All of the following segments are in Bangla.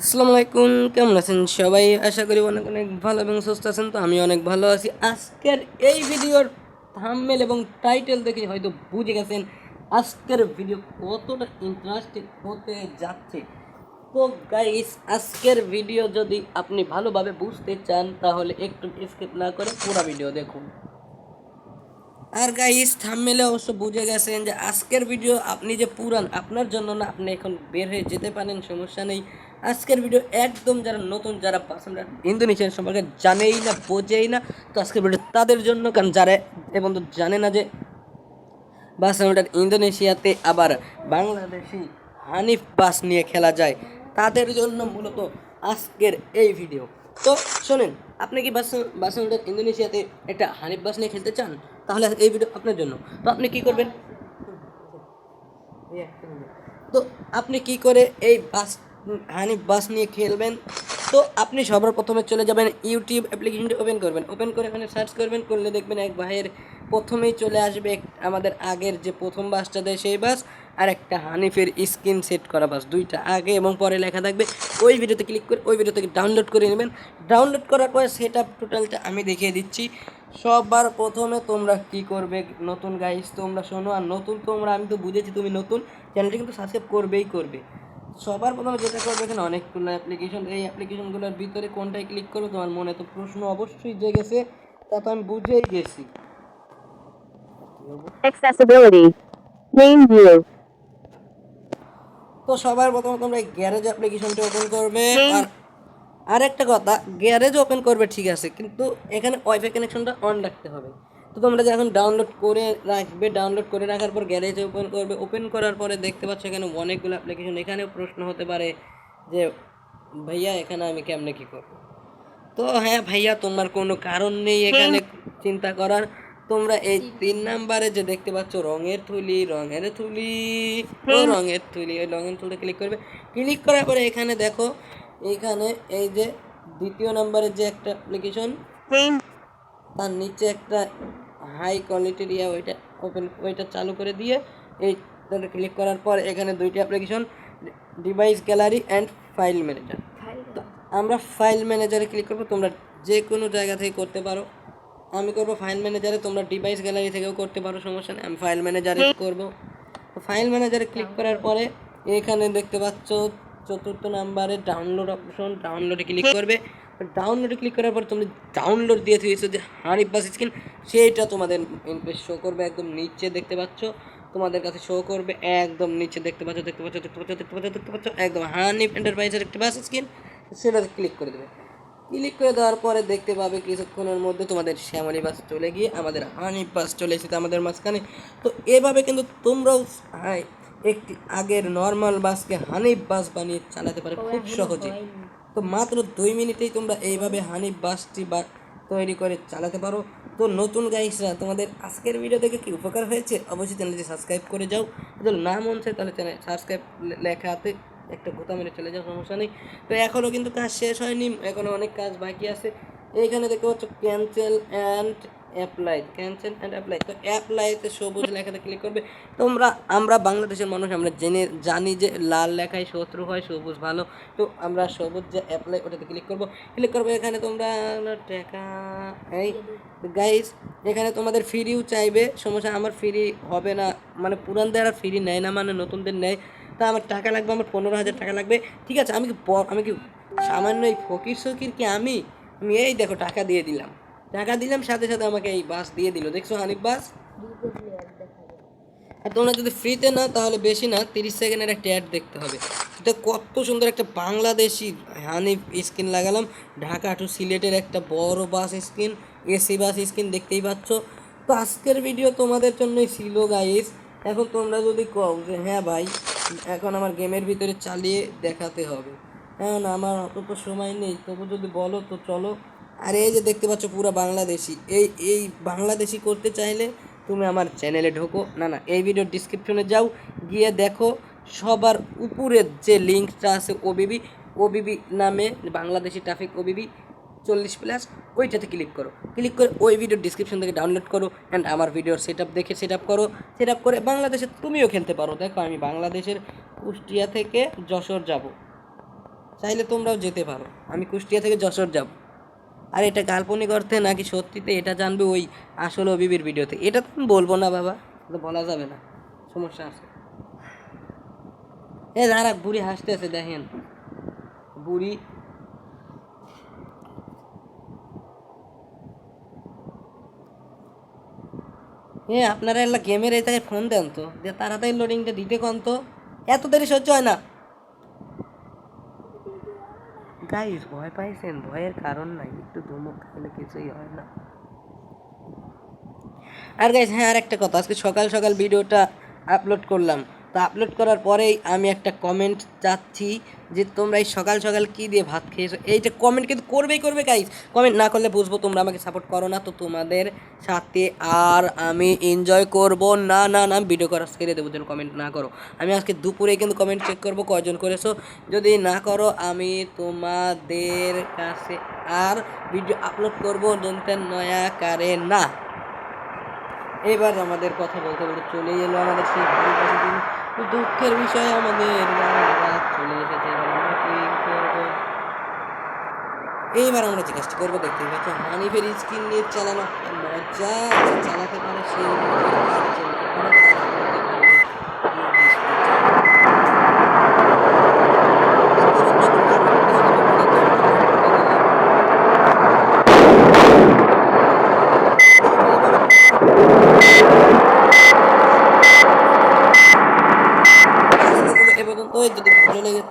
আসসালামু আলাইকুম, কেমন আছেন সবাই? আশা করি অনেক অনেক ভালো এবং সুস্থ আছেন। তো আমি অনেক ভালো আছি। আজকের এই ভিডিওর থাম্বনেল এবং টাইটেল দেখে হয়তো বুঝে গেছেন আজকের ভিডিও কতটা ইন্টারেস্টিং হতে যাচ্ছে। তো গাইস, আজকের ভিডিও যদি আপনি ভালোভাবে বুঝতে চান তাহলে একটু স্কিপ না করে পুরো ভিডিও দেখুন। আর গাইস, থাম্বনেলে অবশ্য বুঝে গেছেন যে আজকের ভিডিও আপনি যে পুরান আপনার জন্য না, আপনি এখন বের হয়ে যেতে পারেন, সমস্যা নেই। আজকের ভিডিও একদম যারা নতুন, যারা পার্সোনাল ইন্দোনেশিয়ান সম্পর্কে জানেই না, বোঝেই না, তো আজকের ভিডিও তাদের জন্য। কারণ যারা এবং তো জানে না যে বার্সেলোনার ইন্দোনেশিয়াতে আবার বাংলাদেশি হানিফ বাস নিয়ে খেলা যায়, তাদের জন্য মূলত আজকের এই ভিডিও। তো শোনেন, আপনি কি বার্সেলোনার ইন্দোনেশিয়াতে একটা হানিফ বাস নিয়ে খেলতে চান? তাহলে এই ভিডিও আপনার জন্য। তো আপনি কি করবেন? তো আপনি কি করে এই হানিফ বাস নিয়ে খেলবেন? তো আপনি সবার প্রথমে চলে যাবেন ইউটিউব অ্যাপ্লিকেশনটি ওপেন করবেন, ওপেন করে এখানে সার্চ করবেন, করলে দেখবেন এক ভাইয়ের প্রথমেই চলে আসবে আমাদের আগের যে প্রথম বাসটা দেয় সেই বাস, আর একটা হানিফের স্ক্রিন সেট করা বাস, দুইটা আগে এবং পরে লেখা থাকবে। ওই ভিডিওতে ক্লিক করে ওই ভিডিও থেকে ডাউনলোড করে নেবেন। ডাউনলোড করার পরে সেট আপ টোটালটা আমি দেখিয়ে দিচ্ছি। সবার প্রথমে তোমরা কি করবে, নতুন গাইস তোমরা শোনো, আর নতুন তোমরা, আমি তো বুঝেছি তুমি নতুন, চ্যানেলটি কিন্তু সাবস্ক্রাইব করবেই করবে। সবার প্রথমে যেটা করবে, এখানে অনেকগুলো অ্যাপ্লিকেশন, এই অ্যাপ্লিকেশনগুলোর ভিতরে কোনটায় ক্লিক করবে? তোমার মনে তো প্রশ্ন অবশ্যই জেগেছে, তা তো আমি বুঝেই গেছি। Accessibility. Main view. তো সবার প্রথমে তোমরা গ্যারেজ অ্যাপ্লিকেশনটা ওপেন করবে। Main. আর আরেকটা কথা, গ্যারেজ ওপেন করবে ঠিক আছে, কিন্তু এখানে ওয়াইফাই কানেকশনটা অন রাখতে হবে। তো তোমরা যখন ডাউনলোড করে রাখবে, ডাউনলোড করে রাখার পর গ্যারেজ ওপেন করবে। ওপেন করার পরে দেখতে পাচ্ছ এখানে অনেকগুলো অ্যাপ্লিকেশন। এখানেও প্রশ্ন হতে পারে যে ভাইয়া এখানে আমি কেমনে কী করবো? তো হ্যাঁ ভাইয়া, তোমার কোনো কারণ নেই এখানে চিন্তা করার। তোমরা এই 3 নাম্বারে যে দেখতে পাচ্ছ রঙের থুলি, রঙের থুলি, ও Main. রঙের থুলি, ওই রঙের থুলি ক্লিক করবে। ক্লিক করার পরে এখানে দেখো, এইখানে এই যে দ্বিতীয় নাম্বারের যে একটা অ্যাপ্লিকেশন, Main. তার নিচে একটা হাই কোয়ালিটির ওইটা ওপেন, ওইটা চালু করে দিয়ে এই ক্লিক করার পর এখানে দুইটা application, device gallery and file manager. তো আমরা ফাইল ম্যানেজারে ক্লিক করবো। তোমরা যে কোনো জায়গা থেকে করতে পারো, আমি করবো ফাইল ম্যানেজারে, তোমরা ডিভাইস গ্যালারি থেকেও করতে পারো, সমস্যা নেই। আমি ফাইল ম্যানেজারে করবো। তো ফাইল ম্যানেজারে ক্লিক করার পরে এখানে দেখতে পাচ্ছ চতুর্থ নাম্বারে ডাউনলোড অপশন, ডাউনলোডে ক্লিক করবে। ডাউনলোডে ক্লিক করার পর তুমি ডাউনলোড দিয়ে দিয়েছো যে হানিফ বাস স্ক্রিন, সেইটা তোমাদের শো করবে একদম নিচে, দেখতে পাচ্ছ তোমাদের কাছে শো করবে একদম নিচে, দেখতে পাচ্ছ দেখতে পাচ্ছ দেখতে পাচ্ছ দেখতে পাচ্ছ দেখতে পাচ্ছ একদম হানিফ এন্টারপ্রাইজের একটা বাস স্ক্রিন, সেটাতে ক্লিক করে দেবে। ক্লিক করে দেওয়ার পরে দেখতে পাবে কিছুক্ষণের মধ্যে তোমাদের শ্যামলী বাস চলে গিয়ে আমাদের হানিফ বাস চলে এসেছে আমাদের মাঝখানে। তো এভাবে কিন্তু তোমরাও একটি আগের নর্মাল বাসকে হানিফ বাস বানিয়ে চালাতে পারে খুব সহজে। তো মাত্র 2 মিনিটেই তোমরা এইভাবে হানিফ বাসটি তৈরি করে চালাতে পারো। তো নতুন গাইসরা, তোমাদের আজকের ভিডিও দেখে কি উপকার হয়েছে? অবশ্যই চ্যানেলটি সাবস্ক্রাইব করে যাও। যদি না মন চায় তাহলে চ্যানেল সাবস্ক্রাইব লেখাতে একটা গোতা মেরে চলে যাও, সমস্যা নেই। তো এখনও কিন্তু কাজ শেষ হয়নি, এখনও অনেক কাজ বাকি আছে। এইখানে দেখতে পাচ্ছ cancel and apply, cancel and apply. তো অ্যাপ্লাইতে সবুজ লেখাতে ক্লিক করবে। আমরা বাংলাদেশের মানুষ, আমরা জানি যে লাল লেখায় শত্রু হয়, সবুজ ভালো। তো আমরা সবুজ যে অ্যাপ্লাই, ওটাতে ক্লিক করবো। ক্লিক করবো, এখানে তোমরা টাকা, এই গাইস, এখানে তোমাদের ফ্রিও চাইবে, সমস্যা, আমার ফ্রি হবে না, মানে পুরানদের আর ফ্রি নেয় না, মানে নতুনদের নেয়। তা আমার টাকা লাগবে, আমার 15,000 টাকা লাগবে। ঠিক আছে, আমি কি সামান্য এই ফকির সকির কি? আমি আমি এই দেখো টাকা দিয়ে দিলাম, টাকা দিলাম, সাথে সাথে আমাকে এই বাস দিয়ে দিল, দেখছো হানিফ বাস। আর তোমরা যদি ফ্রিতে নাও তাহলে বেশি না, 30 সেকেন্ডের একটা অ্যাড দেখতে হবে। এটা কত সুন্দর একটা বাংলাদেশি হানিফ স্ক্রিন লাগালাম, ঢাকা টু সিলেটের একটা বড় বাস স্ক্রিন, এসি বাস স্ক্রিন, দেখতেই পাচ্ছ। তো আজকের ভিডিও তোমাদের জন্যই ছিল গাইস। এখন তোমরা যদি কও যে হ্যাঁ ভাই, এখন আমার গেমের ভিতরে চালিয়ে দেখাতে হবে, এখন আমার অত তো সময় নেই, তবু যদি বলো তো চলো। আর এই যে দেখতে পাচ্ছ পুরো বাংলাদেশি, এই বাংলাদেশি করতে চাইলে তুমি আমার চ্যানেলে ঢোকো, না এই ভিডিওর ডিসক্রিপশনে যাও, গিয়ে দেখো সবার উপরের যে লিঙ্কটা আছে ওবিবি নামে, বাংলাদেশি ট্রাফিক ওবিবি 40+, ওইটাতে ক্লিক করো। ক্লিক করে ওই ভিডিওর ডিসক্রিপশন থেকে ডাউনলোড করো অ্যান্ড আমার ভিডিওর সেট আপ দেখে সেট আপ করো। সেট আপ করে বাংলাদেশে তুমিও খেলতে পারো। দেখো আমি বাংলাদেশের কুষ্টিয়া থেকে যশোর যাব, চাইলে তোমরাও যেতে পারো। আমি কুষ্টিয়া থেকে যশোর যাব। আর এটা কাল্পনিক অর্থে নাকি সত্যিতে এটা জানবে ওই আসল অবিবির ভিডিওতে। এটা তো আমি বলবো না বাবা, এটা বলা যাবে না, সমস্যা আছে। যারা বুড়ি হাসতে আছে দেখেন, বুড়ি আপনারা এলা গেমের এই জায়গায় ফোন দেন তো, যে তাড়াতাড়ি লোডিংটা দিতে কন তো, এত দেরি সহ্য হয় না। গাইস ভয় পাইছেন, ভয়ের কারণ নাই, একটু ধমক খেলে কিছুই হয় না। আর গাইস আর একটা কথা, আজকে সকাল সকাল ভিডিওটা আপলোড করলাম, তো আপলোড করার পরেই আমি একটা কমেন্ট চাচ্ছি যে তোমরা এই সকাল সকাল কী দিয়ে ভাত খেয়েছো, এইটা কমেন্ট কিন্তু করবে গাইস। কমেন্ট না করলে বুঝবো তোমরা আমাকে সাপোর্ট করো না, তো তোমাদের সাথে আর আমি এনজয় করব না। আমি ভিডিও করা ছেড়ে দেবো যেন কমেন্ট না করো। আমি আজকে দুপুরে কিন্তু কমেন্ট চেক করবো কয়জন করেছো, যদি না করো আমি তোমাদের কাছে আর ভিডিও আপলোড করবো নয়া কারে না। এবার আমাদের কথা বলতে বলতে চলে এলো আমাদের সেই দিন। দুঃখের বিষয় আমাদের রাত চলে এসেছে। এবার আমরা কি করবো? এইবার আমরা যে কাজটি করবো দেখতেই পাচ্ছ, হানিফের স্কিন নিয়ে চালানো মজা, চালাতে পারে সেই যদি ভালো লেগে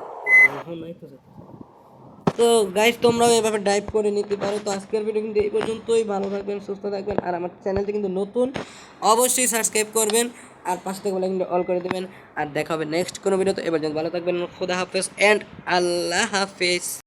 তো গাইস তোমরাও এভাবে ডাইভ করে নিতে পারো। তো আজকের ভিডিও কিন্তু এই পর্যন্তই। ভালো থাকবেন, সুস্থ থাকবেন, আর আমার চ্যানেলটি কিন্তু নতুন, অবশ্যই সাবস্ক্রাইব করবেন আর পাশে থেকে বলে কিন্তু অল করে দেবেন। আর দেখা হবে নেক্সট কোনো ভিডিওতে। এবার ভালো থাকবেন, খোদা হাফেজ অ্যান্ড আল্লাহ হাফেজ।